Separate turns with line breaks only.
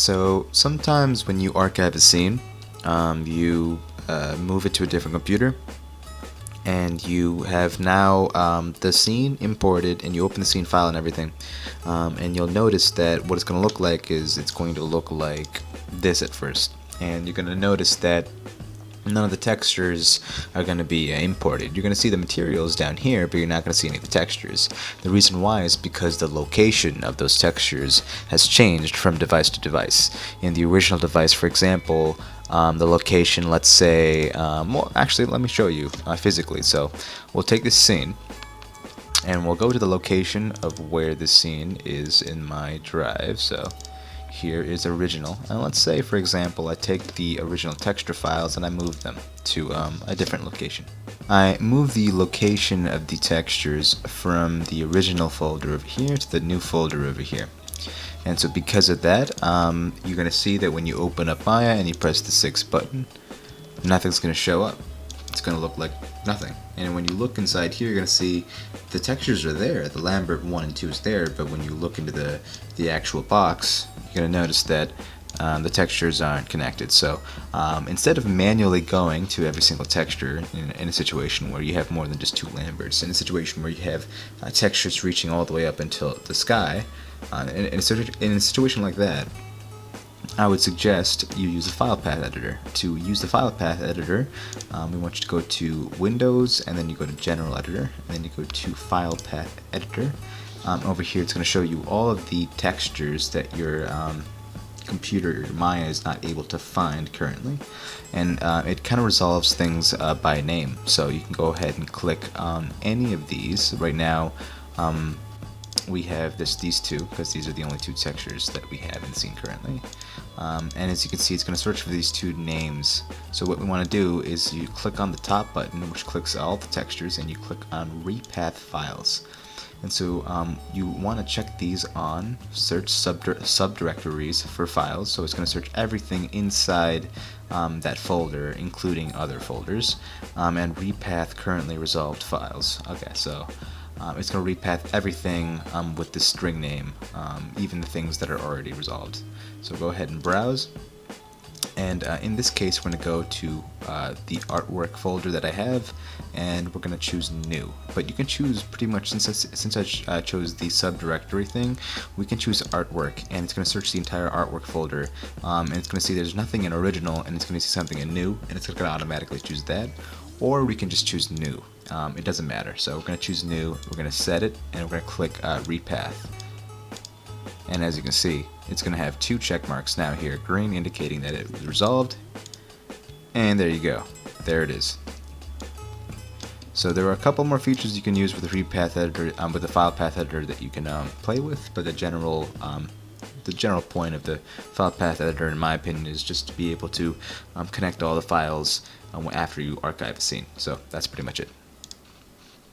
So sometimes when you archive a scene, you move it to a different computer, and you have now the scene imported, and you open the scene file and everything, and you'll notice that what it's going to look like is it's going to look like this at first, and you're going to notice that none of the textures are going to be imported. You're going to see the materials down here, but you're not going to see any of the textures. The reason why is because the location of those textures has changed from device to device. In the original device, for example, the location, let's say, well, actually, let me show you physically. So we'll take this scene, and we'll go to the location of where this scene is in my drive. So here is original, and let's say, for example, I take the original texture files and I move them to a different location. I move the location of the textures from the original folder over here to the new folder over here. And so because of that, you're going to see that when you open up Maya and you press the 6 button, nothing's going to show up. It's going to look like nothing. And when you look inside here, you're going to see the textures are there. The Lambert 1 and 2 is there, but when you look into the actual box, you're going to notice that the textures aren't connected. So instead of manually going to every single texture in a situation where you have more than just 2 Lamberts, in a situation where you have textures reaching all the way up until the sky, in a situation like that, I would suggest you use a file path editor. To use the file path editor, we want you to go to Windows, and then you go to General Editor, and then you go to File Path Editor. Over here, it's going to show you all of the textures that your computer, your Maya, is not able to find currently, and it kind of resolves things by name. So you can go ahead and click on any of these. Right now, we have these two, because these are the only 2 textures that we have in the scene currently. And as you can see, it's going to search for these 2 names. So what we want to do is you click on the top button, which clicks all the textures, and you click on Repath Files. And so you want to check these on, search subdirectories for files. So it's going to search everything inside that folder, including other folders, and repath currently resolved files. Okay, so it's going to repath everything with the string name, even the things that are already resolved. So go ahead and browse. And in this case, we're going to go to the artwork folder that I have, and we're going to choose new. But you can choose pretty much, since I chose the subdirectory thing, we can choose artwork, and it's going to search the entire artwork folder, and it's going to see there's nothing in original, and it's going to see something in new, and it's going to automatically choose that. Or we can just choose new. It doesn't matter. So we're going to choose new, we're going to set it, and we're going to click repath. And as you can see, it's going to have 2 check marks now here, green indicating that it was resolved, and there you go, there it is. So there are a couple more features you can use with the repath editor, with the file path editor that you can play with, but the general point of the file path editor, in my opinion, is just to be able to connect all the files after you archive a scene. So that's pretty much it.